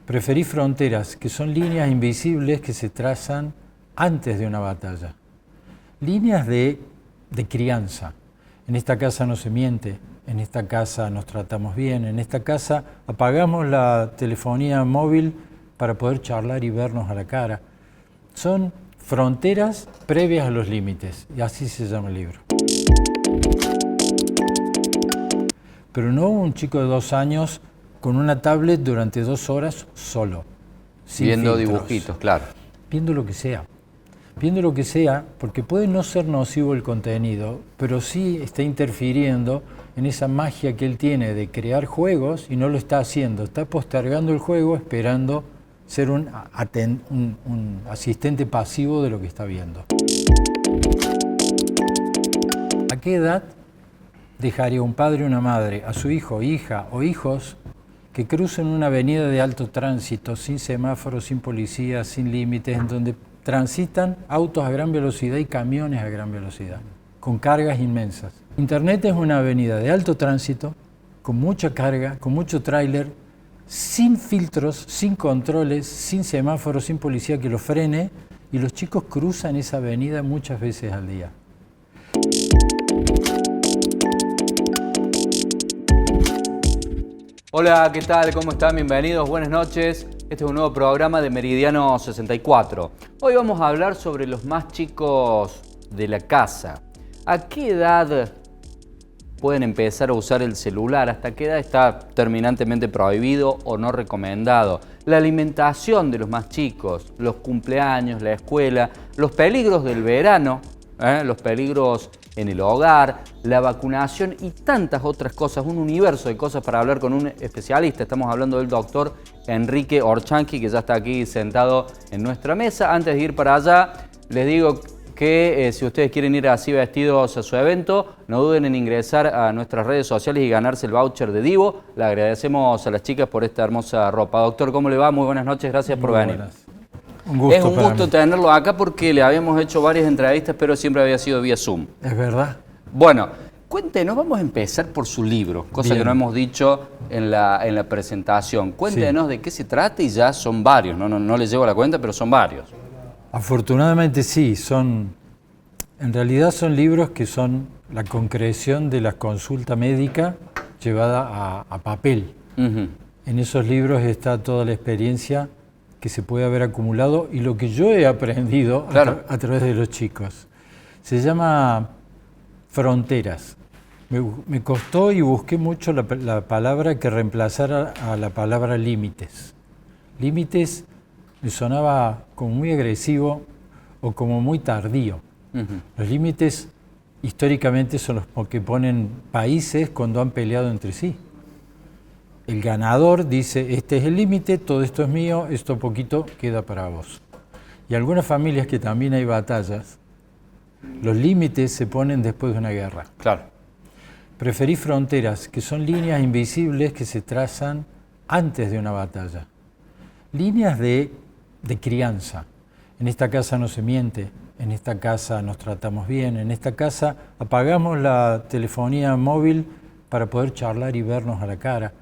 Preferí fronteras, que son líneas invisibles que se trazan antes de una batalla. Líneas de crianza. En esta casa no se miente, en esta casa nos tratamos bien, en esta casa apagamos la telefonía móvil para poder charlar y vernos a la cara. Son fronteras previas a los límites, y así se llama el libro. Pero no un chico de 2 años con una tablet durante 2 horas solo, viendo filtros, dibujitos, claro. viendo lo que sea. Viendo lo que sea, porque puede no ser nocivo el contenido, pero sí está interfiriendo en esa magia que él tiene de crear juegos y no lo está haciendo. Está postergando el juego esperando ser un asistente pasivo de lo que está viendo. ¿A qué edad dejaría un padre o una madre a su hijo, hija o hijos que crucen una avenida de alto tránsito, sin semáforos, sin policías, sin límites, en donde transitan autos a gran velocidad y camiones a gran velocidad, con cargas inmensas? Internet es una avenida de alto tránsito, con mucha carga, con mucho tráiler, sin filtros, sin controles, sin semáforos, sin policía que lo frene, y los chicos cruzan esa avenida muchas veces al día. Hola, ¿qué tal? ¿Cómo están? Bienvenidos, buenas noches. Este es un nuevo programa de Meridiano 64. Hoy vamos a hablar sobre los más chicos de la casa. ¿A qué edad pueden empezar a usar el celular? ¿Hasta qué edad está terminantemente prohibido o no recomendado? La alimentación de los más chicos, los cumpleaños, la escuela, los peligros del verano, los peligros en el hogar, la vacunación y tantas otras cosas, un universo de cosas para hablar con un especialista. Estamos hablando del doctor Enrique Orchanqui, que ya está aquí sentado en nuestra mesa. Antes de ir para allá, les digo que si ustedes quieren ir así vestidos a su evento, no duden en ingresar a nuestras redes sociales y ganarse el voucher de Divo. Le agradecemos a las chicas por esta hermosa ropa. Doctor, ¿cómo le va? Muy buenas noches, gracias por venir. Es un gusto tenerlo acá porque le habíamos hecho varias entrevistas, pero siempre había sido vía Zoom. Es verdad. Bueno, cuéntenos, vamos a empezar por su libro, cosa que no hemos dicho en la presentación. Cuéntenos de qué se trata y ya son varios, no les llevo la cuenta, pero son varios. Afortunadamente sí, en realidad son libros que son la concreción de la consulta médica llevada a papel. En esos libros está toda la experiencia que se puede haber acumulado y lo que yo he aprendido a través de los chicos. Se llama Fronteras. Me costó y busqué mucho la palabra que reemplazara a la palabra límites. Límites me sonaba como muy agresivo o como muy tardío. Los límites históricamente son los que ponen países cuando han peleado entre sí. El ganador dice, este es el límite, todo esto es mío, esto poquito queda para vos. Y algunas familias que también hay batallas, los límites se ponen después de una guerra. Claro. Preferí fronteras, que son líneas invisibles que se trazan antes de una batalla. Líneas de crianza. En esta casa no se miente, en esta casa nos tratamos bien, en esta casa apagamos la telefonía móvil para poder charlar y vernos a la cara.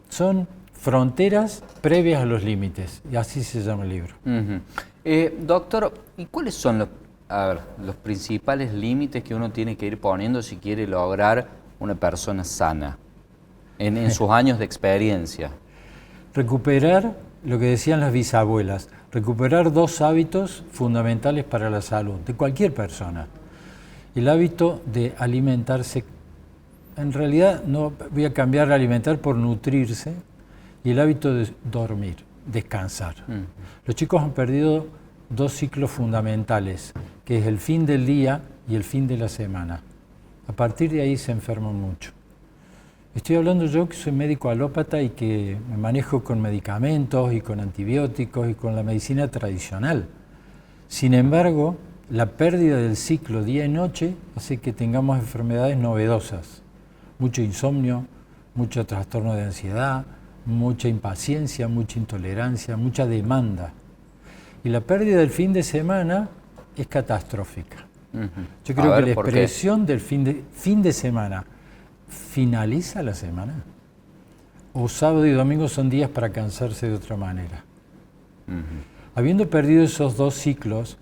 Son fronteras previas a los límites, y así se llama el libro. Doctor, ¿y cuáles son los principales límites que uno tiene que ir poniendo si quiere lograr una persona sana en sus años de experiencia? Recuperar lo que decían las bisabuelas, recuperar 2 hábitos fundamentales para la salud de cualquier persona. El hábito de alimentarse. En realidad no voy a cambiar alimentar por nutrirse, y el hábito de dormir, descansar. Los chicos han perdido 2 ciclos fundamentales, que es el fin del día y el fin de la semana. A partir de ahí se enferman mucho. Estoy hablando yo que soy médico alópata y que me manejo con medicamentos y con antibióticos y con la medicina tradicional. Sin embargo, la pérdida del ciclo día y noche hace que tengamos enfermedades novedosas. Mucho insomnio, mucho trastorno de ansiedad, mucha impaciencia, mucha intolerancia, mucha demanda. Y la pérdida del fin de semana es catastrófica. Yo creo que la expresión del fin de semana finaliza la semana. o sábado y domingo son días para cansarse de otra manera. Habiendo perdido esos dos ciclos,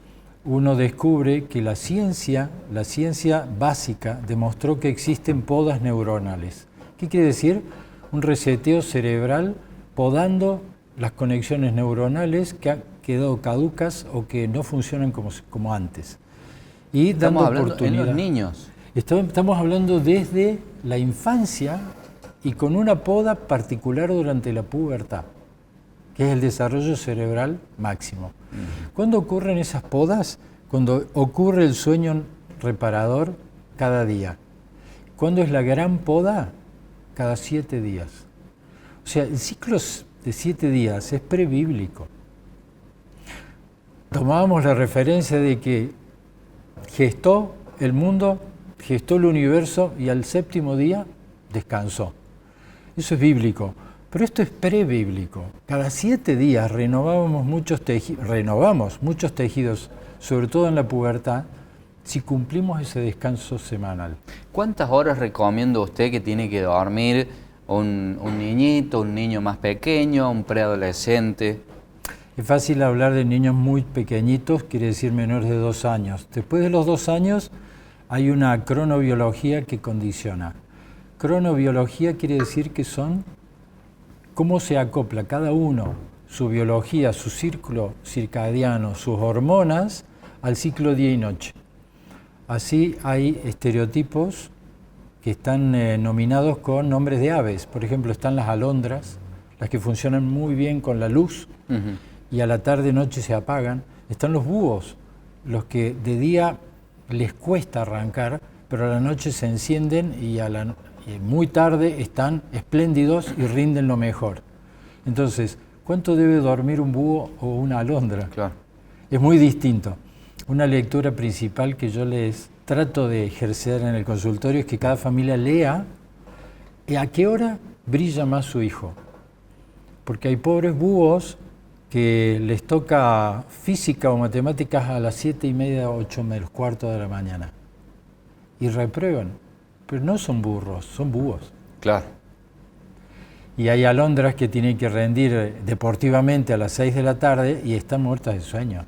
uno descubre que la ciencia básica demostró que existen podas neuronales. ¿Qué quiere decir? Un reseteo cerebral podando las conexiones neuronales que han quedado caducas o que no funcionan como antes. Y estamos dando hablando oportunidad. En los niños. Estamos hablando desde la infancia y con una poda particular durante la pubertad, que es el desarrollo cerebral máximo. ¿Cuándo ocurren esas podas? Cuando ocurre el sueño reparador cada día. ¿Cuándo es la gran poda? Cada 7 días. O sea, el ciclo de 7 días es prebíblico. Tomábamos la referencia de que gestó el mundo, gestó el universo y al 7º día descansó. Eso es bíblico, pero esto es prebíblico. Cada 7 días renovamos muchos tejidos, sobre todo en la pubertad, si cumplimos ese descanso semanal. ¿Cuántas horas recomienda usted que tiene que dormir un niñito, un niño más pequeño, un preadolescente? Es fácil hablar de niños muy pequeñitos, quiere decir menores de 2 años. Después de los 2 años hay una cronobiología que condiciona. Cronobiología quiere decir que son cómo se acopla cada uno, su biología, su círculo circadiano, sus hormonas, al ciclo día y noche. Así hay estereotipos que están nominados con nombres de aves. Por ejemplo, están las alondras, las que funcionan muy bien con la luz y a la tarde-noche se apagan. Están los búhos, los que de día les cuesta arrancar, pero a la noche se encienden y muy tarde están espléndidos y rinden lo mejor. Entonces, ¿cuánto debe dormir un búho o una alondra? Claro. Es muy distinto. Una lectura principal que yo les trato de ejercer en el consultorio es que cada familia lea a qué hora brilla más su hijo. Porque hay pobres búhos que les toca física o matemáticas a las 7:30, 8:15 de la mañana. Y reprueban. Pero no son burros, son búhos. Claro. Y hay alondras que tienen que rendir deportivamente a las 6 de la tarde y están muertas de sueño.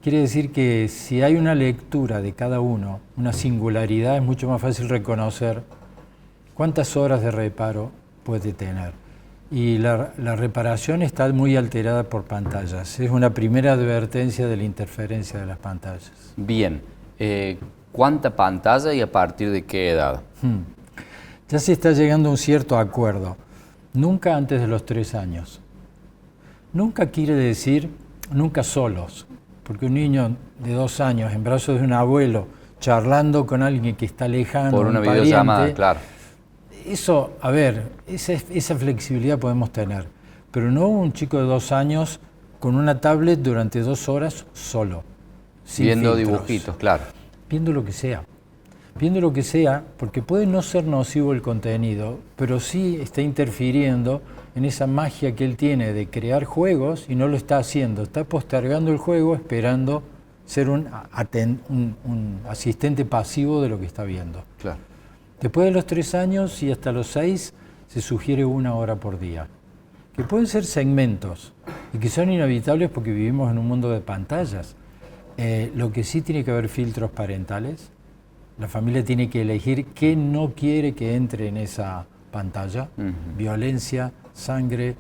Quiere decir que si hay una lectura de cada uno, una singularidad, es mucho más fácil reconocer cuántas horas de reparo puede tener. Y la reparación está muy alterada por pantallas. Es una primera advertencia de la interferencia de las pantallas. Bien. ¿Cuánta pantalla y a partir de qué edad? Ya se está llegando a un cierto acuerdo. Nunca antes de los 3 años. Nunca quiere decir nunca solos. Porque un niño de 2 años en brazos de un abuelo charlando con alguien que está lejano, por una pariente, videollamada, claro. Eso, a ver, esa flexibilidad podemos tener, pero no un chico de 2 años con una tablet durante 2 horas solo, sin viendo filtros. dibujitos, claro. Viendo lo que sea, porque puede no ser nocivo el contenido, pero sí está interfiriendo en esa magia que él tiene de crear juegos y no lo está haciendo, está postergando el juego esperando ser un asistente pasivo de lo que está viendo. Claro. Después de los 3 años y hasta los 6 se sugiere 1 hora por día, que pueden ser segmentos y que son inevitables porque vivimos en un mundo de pantallas. Lo que sí tiene que haber filtros parentales. La familia tiene que elegir qué no quiere que entre en esa pantalla. Violencia, sangre,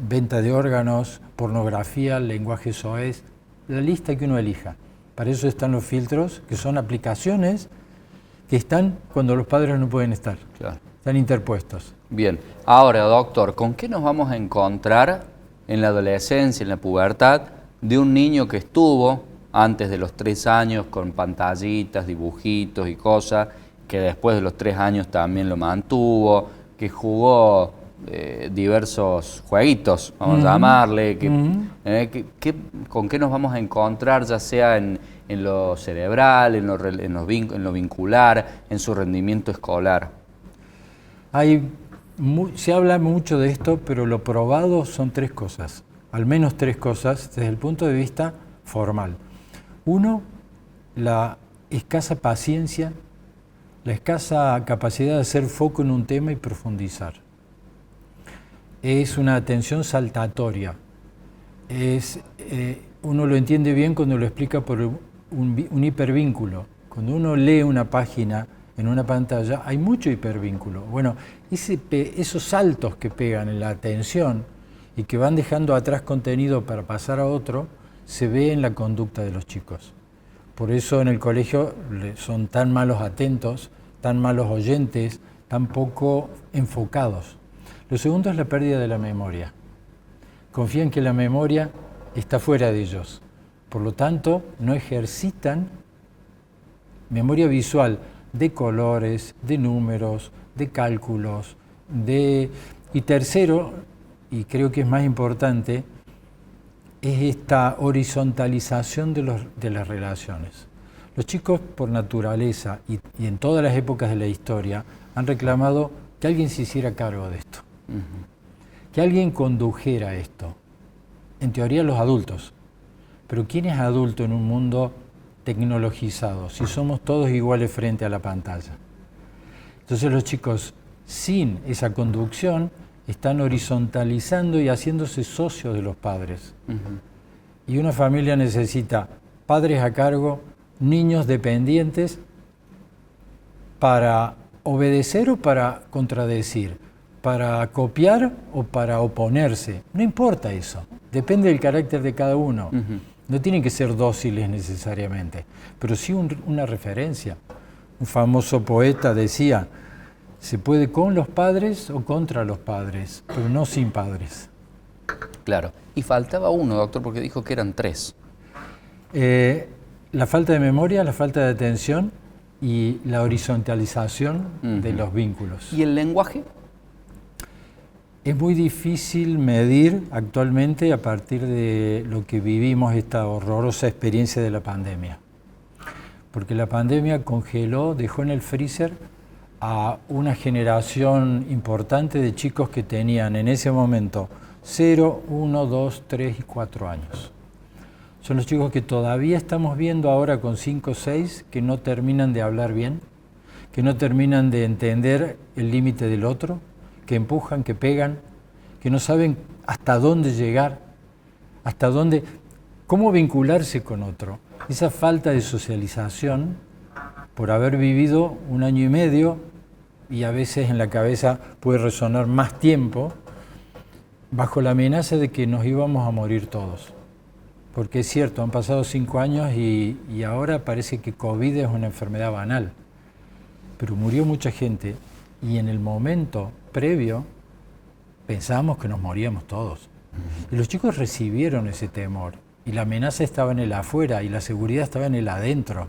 venta de órganos, pornografía, lenguaje soez, la lista que uno elija. Para eso están los filtros, que son aplicaciones que están cuando los padres no pueden estar. Claro. Están interpuestos. Bien. Ahora, doctor, ¿con qué nos vamos a encontrar en la adolescencia, en la pubertad, de un niño que estuvo antes de los 3 años con pantallitas, dibujitos y cosas, que después de los 3 años también lo mantuvo, que jugó diversos jueguitos, vamos a llamarle, ¿con qué nos vamos a encontrar, ya sea en lo cerebral, en lo vincular, en su rendimiento escolar? Se habla mucho de esto, pero lo probado son 3 cosas, al menos 3 cosas desde el punto de vista formal. 1, la escasa paciencia, la escasa capacidad de hacer foco en un tema y profundizar. es una atención saltatoria. Uno lo entiende bien cuando lo explica por un hipervínculo. Cuando uno lee una página en una pantalla, hay mucho hipervínculo. Bueno, esos saltos que pegan en la atención y que van dejando atrás contenido para pasar a otro, se ve en la conducta de los chicos. Por eso en el colegio son tan malos atentos, tan malos oyentes, tan poco enfocados. Lo segundo es la pérdida de la memoria. Confían que la memoria está fuera de ellos. Por lo tanto, no ejercitan memoria visual de colores, de números, de cálculos, y tercero, y creo que es más importante, es esta horizontalización de las relaciones. Los chicos, por naturaleza y en todas las épocas de la historia, han reclamado que alguien se hiciera cargo de esto, que alguien condujera esto. En teoría los adultos, pero ¿quién es adulto en un mundo tecnologizado si somos todos iguales frente a la pantalla? Entonces los chicos, sin esa conducción, están horizontalizando y haciéndose socios de los padres. Y una familia necesita padres a cargo, niños dependientes para obedecer o para contradecir, para copiar o para oponerse. No importa eso, depende del carácter de cada uno. No tienen que ser dóciles necesariamente, pero sí una referencia. Un famoso poeta decía, se puede con los padres o contra los padres, pero no sin padres. Claro. Y faltaba uno, doctor, porque dijo que eran 3. La falta de memoria, la falta de atención y la horizontalización de los vínculos. ¿Y el lenguaje? Es muy difícil medir actualmente a partir de lo que vivimos, esta horrorosa experiencia de la pandemia. Porque la pandemia congeló, dejó en el freezer a una generación importante de chicos que tenían en ese momento 0, 1, 2, 3 y 4 años. Son los chicos que todavía estamos viendo ahora con 5 o 6 que no terminan de hablar bien, que no terminan de entender el límite del otro, que empujan, que pegan, que no saben hasta dónde llegar, cómo vincularse con otro. Esa falta de socialización, por haber vivido 1 año y medio, y a veces en la cabeza puede resonar más tiempo, bajo la amenaza de que nos íbamos a morir todos. Porque es cierto, han pasado 5 años y ahora parece que COVID es una enfermedad banal. Pero murió mucha gente y en el momento previo pensábamos que nos moríamos todos. Y los chicos recibieron ese temor y la amenaza estaba en el afuera y la seguridad estaba en el adentro.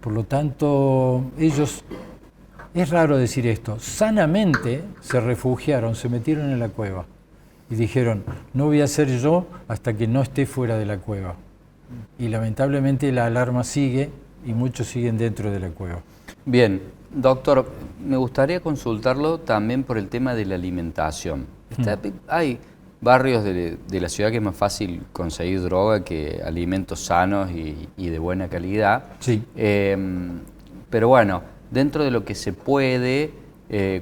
Por lo tanto, ellos, es raro decir esto, sanamente se refugiaron, se metieron en la cueva y dijeron, no voy a ser yo hasta que no esté fuera de la cueva. Y lamentablemente la alarma sigue y muchos siguen dentro de la cueva. Bien, doctor, me gustaría consultarlo también por el tema de la alimentación. Hay barrios de la ciudad que es más fácil conseguir droga que alimentos sanos y de buena calidad. Sí. Pero bueno, dentro de lo que se puede,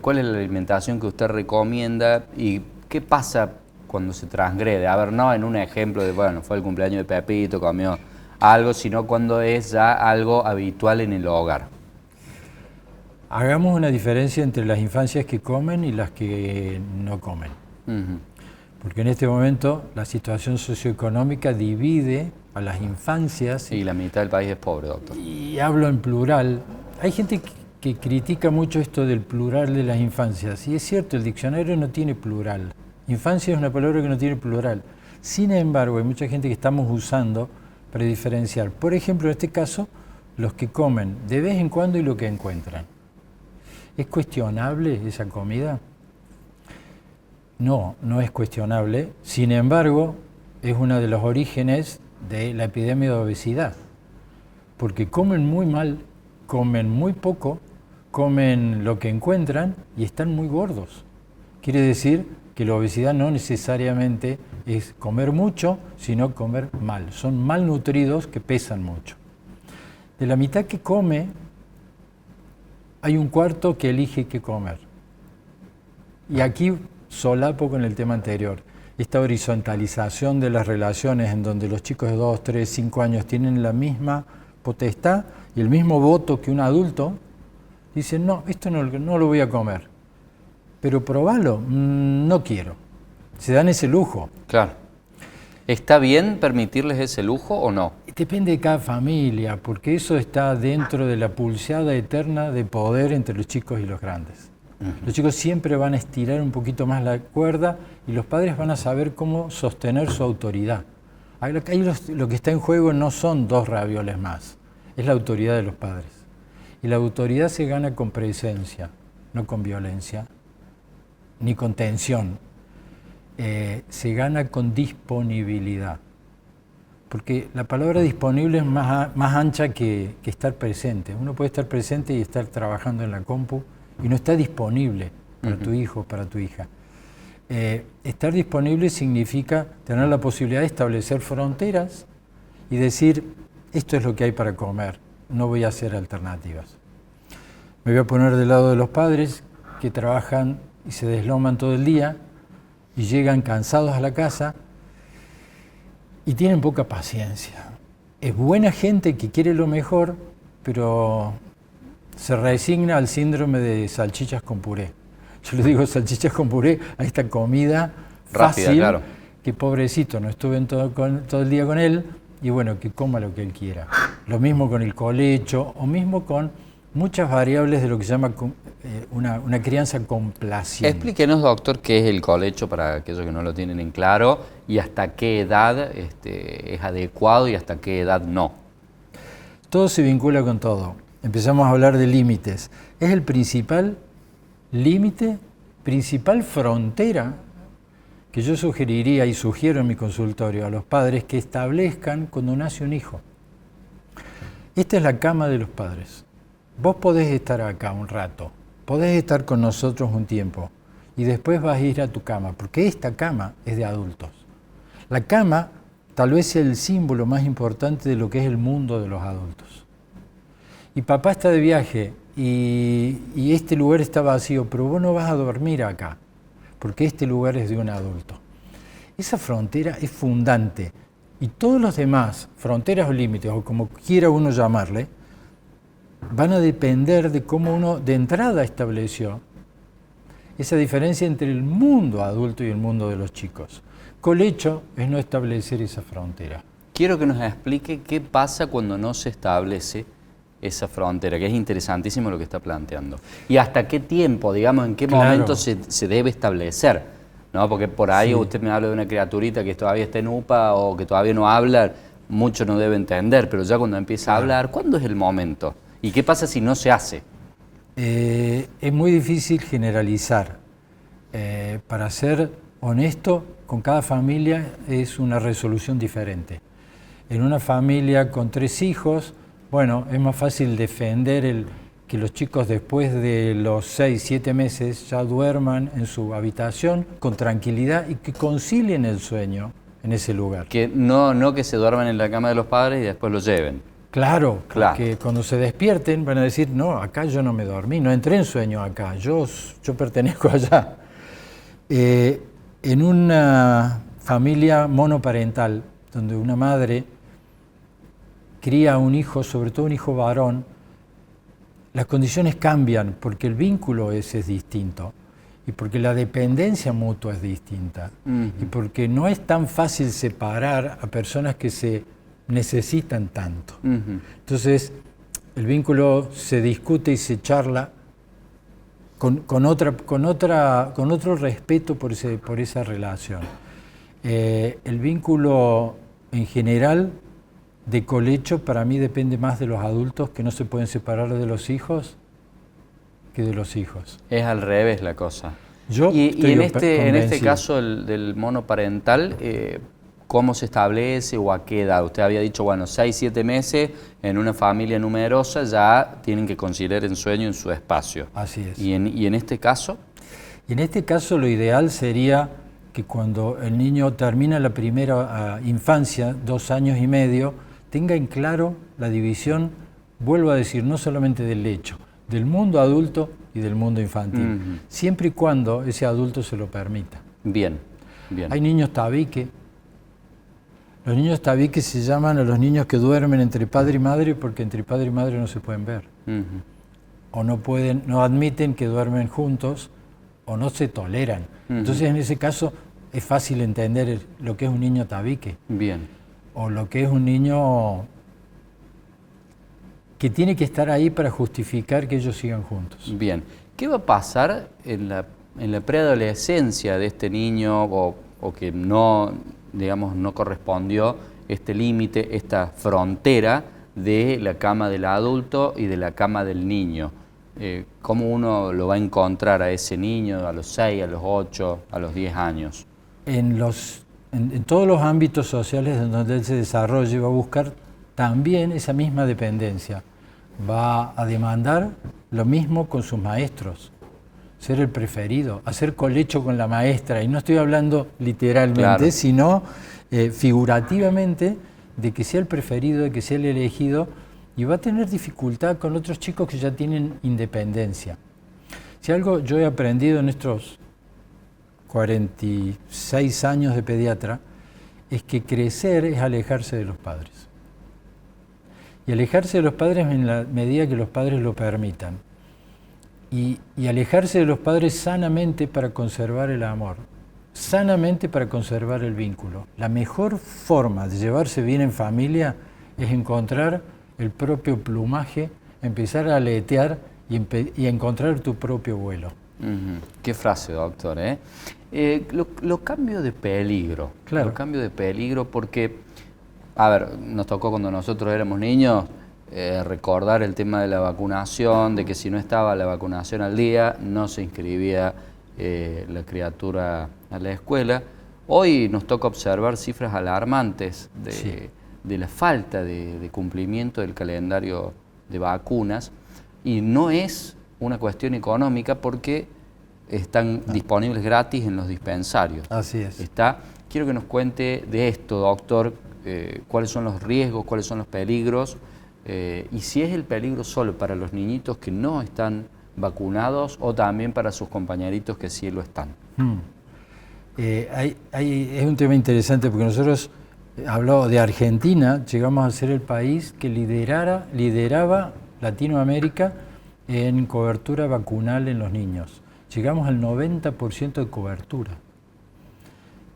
¿cuál es la alimentación que usted recomienda y qué pasa cuando se transgrede? A ver, no en un ejemplo de, bueno, fue el cumpleaños de Pepito, comió algo, sino cuando es ya algo habitual en el hogar. Hagamos una diferencia entre las infancias que comen y las que no comen. Porque en este momento la situación socioeconómica divide a las infancias. Y la mitad del país es pobre, doctor. Y hablo en plural. Hay gente que critica mucho esto del plural de las infancias. Y es cierto, el diccionario no tiene plural. Infancia es una palabra que no tiene plural. Sin embargo, hay mucha gente que estamos usando para diferenciar. Por ejemplo, en este caso, los que comen de vez en cuando y lo que encuentran. ¿Es cuestionable esa comida? No, no es cuestionable. Sin embargo, es uno de los orígenes de la epidemia de obesidad. Porque comen muy mal, comen muy poco, comen lo que encuentran y están muy gordos. Quiere decir que la obesidad no necesariamente es comer mucho, sino comer mal. Son malnutridos que pesan mucho. De la mitad que come, hay un cuarto que elige qué comer. Y aquí solapo con el tema anterior. Esta horizontalización de las relaciones en donde los chicos de 2, 3, 5 años tienen la misma potestad y el mismo voto que un adulto, dicen, no, esto no lo voy a comer, pero probalo, no quiero. Se dan ese lujo. Claro. ¿Está bien permitirles ese lujo o no? Depende de cada familia, porque eso está dentro de la pulseada eterna de poder entre los chicos y los grandes. Los chicos siempre van a estirar un poquito más la cuerda y los padres van a saber cómo sostener su autoridad. Ahí lo que está en juego no son 2 ravioles más, es la autoridad de los padres. Y la autoridad se gana con presencia, no con violencia, ni con tensión. Se gana con disponibilidad. Porque la palabra disponible es más ancha que estar presente. Uno puede estar presente y estar trabajando en la compu y no está disponible para tu hijo, para tu hija. Estar disponible significa tener la posibilidad de establecer fronteras y decir, esto es lo que hay para comer, no voy a hacer alternativas. Me voy a poner del lado de los padres que trabajan y se desloman todo el día y llegan cansados a la casa y tienen poca paciencia. Es buena gente que quiere lo mejor, pero se resigna al síndrome de salchichas con puré. Yo le digo salchichas con puré a esta comida rápida, fácil, claro. Que pobrecito, no estuve todo el día con él, y bueno, que coma lo que él quiera. Lo mismo con el colecho, o mismo con muchas variables de lo que se llama una crianza complaciente. Explíquenos, doctor, qué es el colecho para aquellos que no lo tienen en claro y hasta qué edad es adecuado y hasta qué edad no. Todo se vincula con todo. Empezamos a hablar de límites. Es el principal límite, principal frontera que yo sugeriría y sugiero en mi consultorio a los padres que establezcan cuando nace un hijo. Esta es la cama de los padres. Vos podés estar acá un rato, podés estar con nosotros un tiempo y después vas a ir a tu cama, porque esta cama es de adultos. La cama tal vez sea el símbolo más importante de lo que es el mundo de los adultos. Y papá está de viaje y este lugar está vacío, pero vos no vas a dormir acá, porque este lugar es de un adulto. Esa frontera es fundante y todos los demás, fronteras o límites, o como quiera uno llamarle, van a depender de cómo uno de entrada estableció esa diferencia entre el mundo adulto y el mundo de los chicos. Colecho es no establecer esa frontera. Quiero que nos explique qué pasa cuando no se establece esa frontera, que es interesantísimo lo que está planteando. Y hasta qué tiempo, digamos, en qué momento se debe establecer, ¿no? Porque por ahí usted me habla de una criaturita que todavía está en UPA o que todavía no habla, mucho no debe entender, pero ya cuando empieza a hablar, ¿cuándo es el momento? ¿Y qué pasa si no se hace? Es muy difícil generalizar. Para ser honesto, con cada familia es una resolución diferente. En una familia con 3 hijos, bueno, es más fácil defender que los chicos después de los 6, 7 meses ya duerman en su habitación con tranquilidad y que concilien el sueño en ese lugar. Que no que se duerman en la cama de los padres y después los lleven. Claro, porque cuando se despierten van a decir, no, acá yo no me dormí, no entré en sueño acá, yo pertenezco allá. En una familia monoparental, donde una madre cría a un hijo, sobre todo un hijo varón, las condiciones cambian porque el vínculo ese es distinto y porque la dependencia mutua es distinta y porque no es tan fácil separar a personas que se necesitan tanto. Entonces, el vínculo se discute y se charla con otro respeto por esa relación. El vínculo en general de colecho para mí depende más de los adultos que no se pueden separar de los hijos que de los hijos. Es al revés la cosa. Y en este caso del monoparental, ¿cómo se establece o a qué edad? Usted había dicho, bueno, 6, 7 meses en una familia numerosa ya tienen que conciliar en sueño en su espacio. Así es. ¿Y en este caso? Y en este caso lo ideal sería que cuando el niño termina la primera infancia, 2 años y medio, tenga en claro la división, vuelvo a decir, no solamente del lecho, del mundo adulto y del mundo infantil, siempre y cuando ese adulto se lo permita. Bien, bien. Hay niños tabique. Los niños tabique se llaman a los niños que duermen entre padre y madre porque entre padre y madre no se pueden ver. O no admiten que duermen juntos o no se toleran. Entonces en ese caso es fácil entender lo que es un niño tabique. Bien. O lo que es un niño que tiene que estar ahí para justificar que ellos sigan juntos. Bien. ¿Qué va a pasar en la preadolescencia de este niño o que no, digamos, no correspondió este límite, esta frontera de la cama del adulto y de la cama del niño? ¿Cómo uno lo va a encontrar a ese niño a los 6, a los 8, a los 10 años? En todos los ámbitos sociales en donde él se desarrolle va a buscar también esa misma dependencia. Va a demandar lo mismo con sus maestros, ser el preferido, hacer colecho con la maestra, y no estoy hablando literalmente, claro, sino figurativamente, de que sea el preferido, de que sea el elegido, y va a tener dificultad con otros chicos que ya tienen independencia. Si algo yo he aprendido en estos 46 años de pediatra, es que crecer es alejarse de los padres. Y alejarse de los padres en la medida que los padres lo permitan. Y alejarse de los padres sanamente para conservar el amor, sanamente para conservar el vínculo. La mejor forma de llevarse bien en familia es encontrar el propio plumaje, empezar a aletear y encontrar tu propio vuelo. Qué frase, doctor, ¿eh? Los cambios de peligro. Claro. Los cambios de peligro porque, a ver, nos tocó cuando nosotros éramos niños recordar el tema de la vacunación, de que si no estaba la vacunación al día, no se inscribía la criatura a la escuela. Hoy nos toca observar cifras alarmantes de la falta de cumplimiento del calendario de vacunas, y no es una cuestión económica porque están disponibles gratis en los dispensarios. Así es. Quiero que nos cuente de esto, doctor, cuáles son los riesgos, cuáles son los peligros, y si es el peligro solo para los niñitos que no están vacunados o también para sus compañeritos que sí lo están. Es un tema interesante porque nosotros, hablamos de Argentina, llegamos a ser el país que lideraba Latinoamérica en cobertura vacunal en los niños. Llegamos al 90% de cobertura.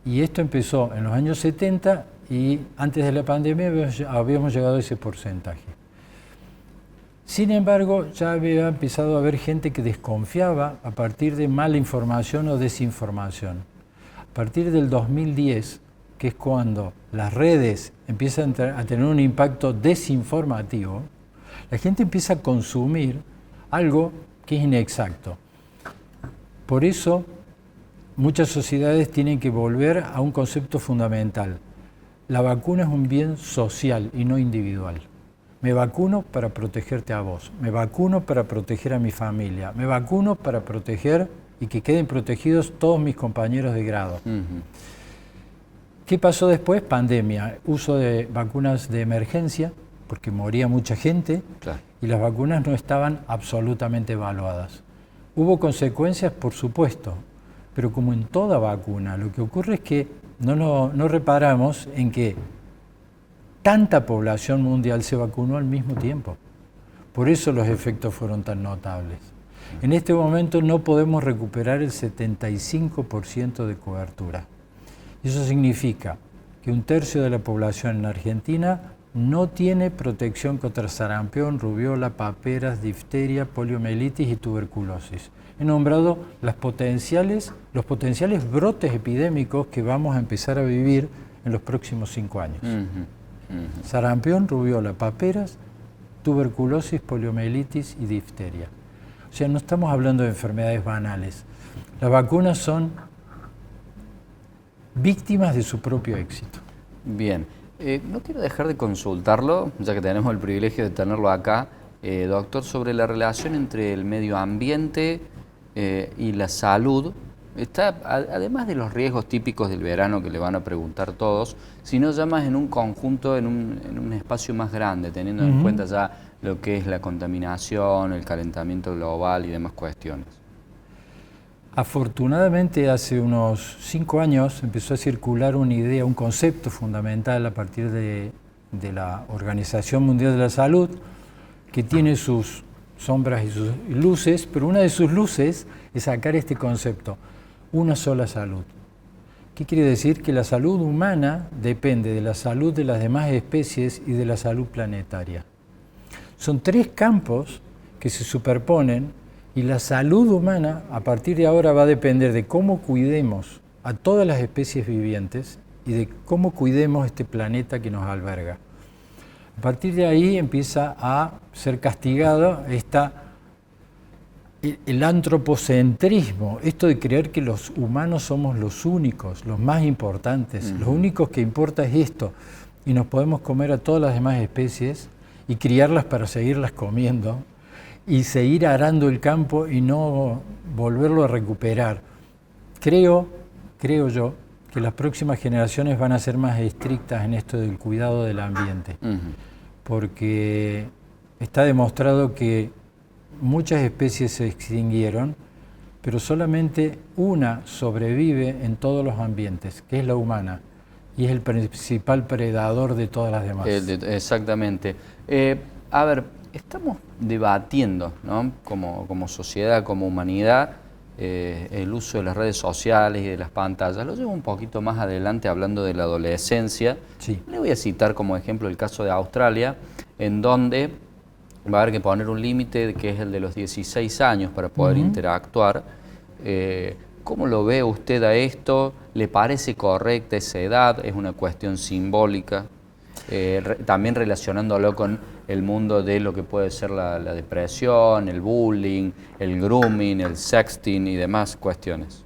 Y esto empezó en los años 70 y antes de la pandemia habíamos llegado a ese porcentaje. Sin embargo, ya había empezado a haber gente que desconfiaba a partir de mala información o desinformación. A partir del 2010, que es cuando las redes empiezan a tener un impacto desinformativo, la gente empieza a consumir algo que es inexacto. Por eso, muchas sociedades tienen que volver a un concepto fundamental. La vacuna es un bien social y no individual. Me vacuno para protegerte a vos, me vacuno para proteger a mi familia, me vacuno para proteger y que queden protegidos todos mis compañeros de grado. ¿Qué pasó después? Pandemia, uso de vacunas de emergencia, porque moría mucha gente, claro, y las vacunas no estaban absolutamente evaluadas. Hubo consecuencias, por supuesto, pero como en toda vacuna, lo que ocurre es que no reparamos en que tanta población mundial se vacunó al mismo tiempo. Por eso los efectos fueron tan notables. En este momento no podemos recuperar el 75% de cobertura. Eso significa que 1/3 de la población en Argentina no tiene protección contra sarampión, rubiola, paperas, difteria, poliomielitis y tuberculosis. He nombrado los potenciales brotes epidémicos que vamos a empezar a vivir en los próximos 5 años. Sarampión, rubiola, paperas, tuberculosis, poliomielitis y difteria. O sea, no estamos hablando de enfermedades banales. Las vacunas son víctimas de su propio éxito. Bien. No quiero dejar de consultarlo, ya que tenemos el privilegio de tenerlo acá, doctor, sobre la relación entre el medio ambiente y la salud está, además de los riesgos típicos del verano que le van a preguntar todos, sino ya más en un conjunto, en un espacio más grande, teniendo en cuenta ya lo que es la contaminación, el calentamiento global y demás cuestiones. Afortunadamente, hace unos 5 años empezó a circular una idea, un concepto fundamental a partir de la Organización Mundial de la Salud, que tiene sus sombras y sus luces, pero una de sus luces es sacar este concepto, una sola salud. ¿Qué quiere decir? Que la salud humana depende de la salud de las demás especies y de la salud planetaria. Son 3 campos que se superponen y la salud humana a partir de ahora va a depender de cómo cuidemos a todas las especies vivientes y de cómo cuidemos este planeta que nos alberga. A partir de ahí empieza a ser castigado el antropocentrismo, esto de creer que los humanos somos los únicos, los más importantes, los únicos que importa es esto, y nos podemos comer a todas las demás especies y criarlas para seguirlas comiendo, y seguir arando el campo y no volverlo a recuperar. Creo yo que las próximas generaciones van a ser más estrictas en esto del cuidado del ambiente, porque está demostrado que muchas especies se extinguieron, pero solamente una sobrevive en todos los ambientes, que es la humana, y es el principal predador de todas las demás. Exactamente. A ver, estamos debatiendo, ¿no? como sociedad, como humanidad, el uso de las redes sociales y de las pantallas. Lo llevo un poquito más adelante hablando de la adolescencia. Sí. Le voy a citar como ejemplo el caso de Australia, en donde va a haber que poner un límite que es el de los 16 años para poder interactuar. ¿Cómo lo ve usted a esto? ¿Le parece correcta esa edad? ¿Es una cuestión simbólica? También relacionándolo con el mundo de lo que puede ser la depresión, el bullying, el grooming, el sexting y demás cuestiones.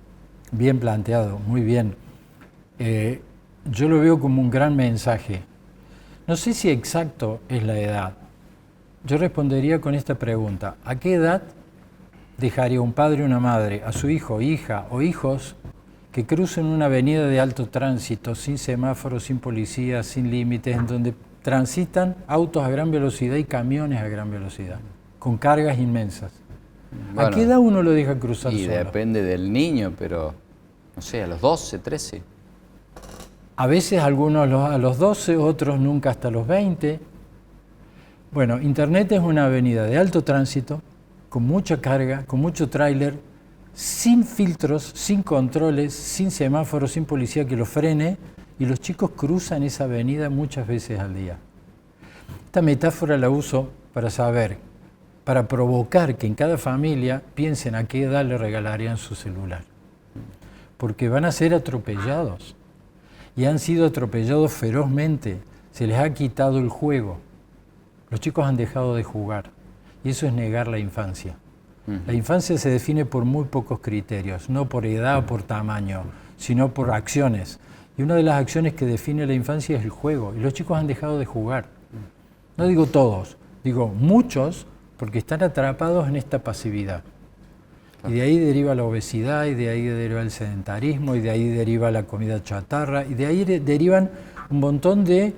Bien planteado, muy bien. Yo lo veo como un gran mensaje. No sé si exacto es la edad. Yo respondería con esta pregunta: ¿a qué edad dejaría un padre o una madre a su hijo, hija o hijos que crucen una avenida de alto tránsito, sin semáforos, sin policías, sin límites, en donde transitan autos a gran velocidad y camiones a gran velocidad, con cargas inmensas? Bueno, ¿a qué edad uno lo deja cruzar solo? Depende del niño, pero no sé, a los 12, 13. A veces algunos a los 12, otros nunca hasta los 20. Bueno, Internet es una avenida de alto tránsito, con mucha carga, con mucho tráiler, sin filtros, sin controles, sin semáforos, sin policía que los frene, y los chicos cruzan esa avenida muchas veces al día. Esta metáfora la uso para saber, para provocar que en cada familia piensen a qué edad le regalarían su celular. Porque van a ser atropellados, y han sido atropellados ferozmente, se les ha quitado el juego. Los chicos han dejado de jugar, y eso es negar la infancia. La infancia se define por muy pocos criterios, no por edad o por tamaño, sino por acciones. Y una de las acciones que define la infancia es el juego, y los chicos han dejado de jugar. No digo todos, digo muchos, porque están atrapados en esta pasividad. Y de ahí deriva la obesidad, y de ahí deriva el sedentarismo, y de ahí deriva la comida chatarra, y de ahí derivan un montón de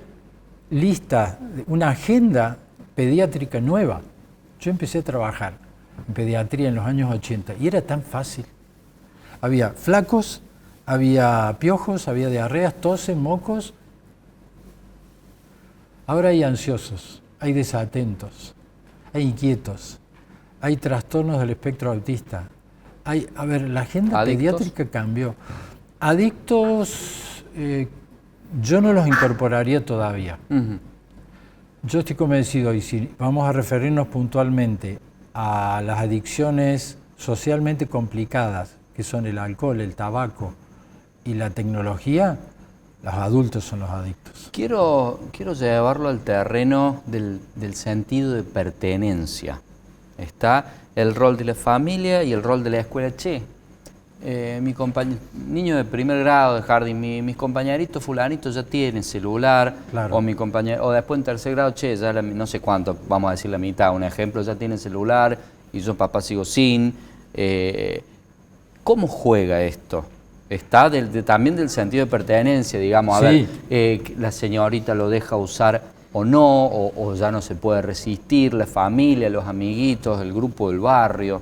listas, una agenda pediátrica nueva. Yo empecé a trabajar en pediatría en los años 80 y era tan fácil. Había flacos, había piojos, había diarreas, toses, mocos. Ahora hay ansiosos, hay desatentos, hay inquietos, hay trastornos del espectro autista. La agenda pediátrica cambió. Adictos, yo no los incorporaría todavía. Yo estoy convencido, y si vamos a referirnos puntualmente a las adicciones socialmente complicadas, que son el alcohol, el tabaco y la tecnología, los adultos son los adictos. Quiero llevarlo al terreno del sentido de pertenencia. Está el rol de la familia y el rol de la escuela. Che, mi niño de primer grado de jardín, mis compañeritos fulanitos ya tienen celular, claro. O después en tercer grado, che, ya no sé cuánto, vamos a decir la mitad, un ejemplo, ya tienen celular y yo papá sigo sin. ¿Cómo juega esto? Está también del sentido de pertenencia, digamos, a Sí. ver, la señorita lo deja usar o no, o ya no se puede resistir, la familia, los amiguitos, el grupo del barrio.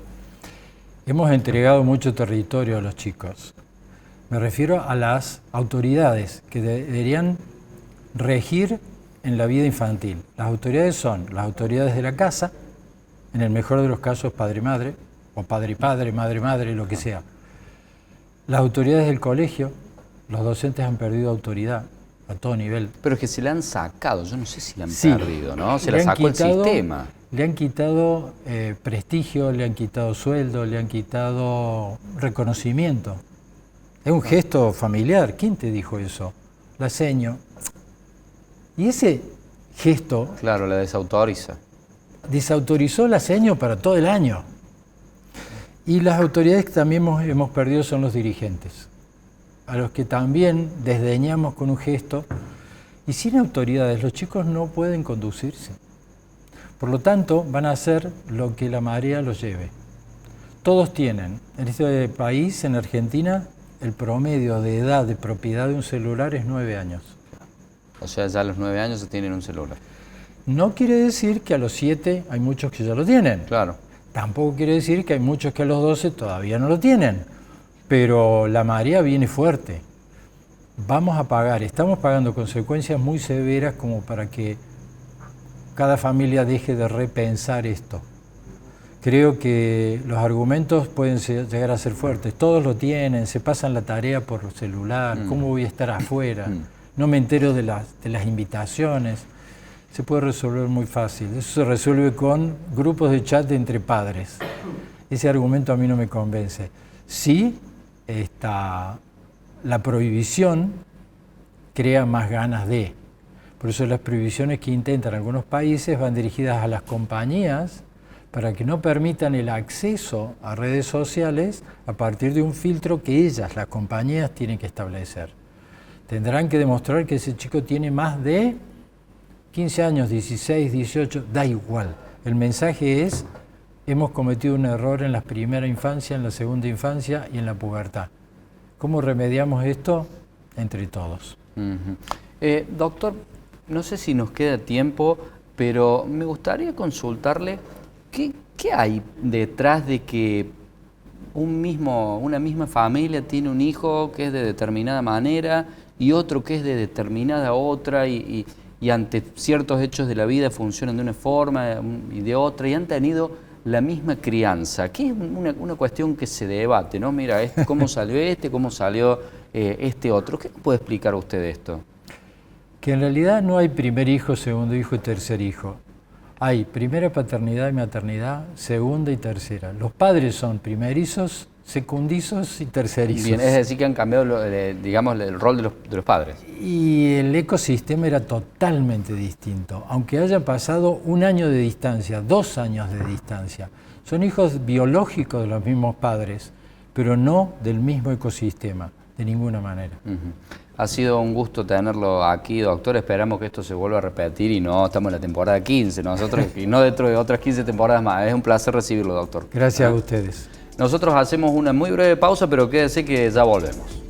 Hemos entregado mucho territorio a los chicos. Me refiero a las autoridades que deberían regir en la vida infantil. Las autoridades son las autoridades de la casa, en el mejor de los casos padre-madre, o padre-padre, madre-madre, lo que sea. Las autoridades del colegio, los docentes han perdido autoridad a todo nivel. Pero es que se la han sacado, yo no sé si la han Sí. perdido, ¿no? Se la sacó el sistema. Le han quitado prestigio, le han quitado sueldo, le han quitado reconocimiento. Es un gesto familiar. ¿Quién te dijo eso? La seño. Y ese gesto Claro, la desautoriza. desautorizó la seño para todo el año. Y las autoridades que también hemos perdido son los dirigentes, a los que también desdeñamos con un gesto. Y sin autoridades los chicos no pueden conducirse. Por lo tanto, van a hacer lo que la marea los lleve. Todos tienen, en este país, en Argentina, el promedio de edad de propiedad de un celular es 9 años. O sea, ya a los 9 años se tienen un celular. No quiere decir que a los 7 hay muchos que ya lo tienen. Claro. Tampoco quiere decir que hay muchos que a los 12 todavía no lo tienen. Pero la marea viene fuerte. Vamos a pagar, estamos pagando consecuencias muy severas como para que cada familia deje de repensar esto. Creo que los argumentos pueden llegar a ser fuertes. Todos lo tienen, se pasan la tarea por celular. ¿Cómo voy a estar afuera? No me entero de las invitaciones. Se puede resolver muy fácil. Eso se resuelve con grupos de chat entre padres. Ese argumento a mí no me convence. Sí, la prohibición crea más ganas de. Por eso las prohibiciones que intentan algunos países van dirigidas a las compañías para que no permitan el acceso a redes sociales a partir de un filtro que ellas, las compañías, tienen que establecer. Tendrán que demostrar que ese chico tiene más de 15 años, 16, 18, da igual. El mensaje es, hemos cometido un error en la primera infancia, en la segunda infancia y en la pubertad. ¿Cómo remediamos esto? Entre todos. Doctor, no sé si nos queda tiempo, pero me gustaría consultarle qué hay detrás de que una misma familia tiene un hijo que es de determinada manera y otro que es de determinada otra y ante ciertos hechos de la vida funcionan de una forma y de otra y han tenido la misma crianza, que es una cuestión que se debate, ¿no? Mira, cómo salió cómo salió este otro. ¿Qué puede explicar usted de esto? Que en realidad no hay primer hijo, segundo hijo y tercer hijo. Hay primera paternidad y maternidad, segunda y tercera. Los padres son primerizos, secundizos y tercerizos. Bien, es decir que han cambiado, digamos, el rol de los padres. Y el ecosistema era totalmente distinto, aunque hayan pasado 1 año de distancia, 2 años de distancia. Son hijos biológicos de los mismos padres, pero no del mismo ecosistema, de ninguna manera. Ha sido un gusto tenerlo aquí, doctor. Esperamos que esto se vuelva a repetir y no estamos en la temporada 15, nosotros, y no dentro de otras 15 temporadas más. Es un placer recibirlo, doctor. Gracias a ustedes. Nosotros hacemos una muy breve pausa, pero quédese que ya volvemos.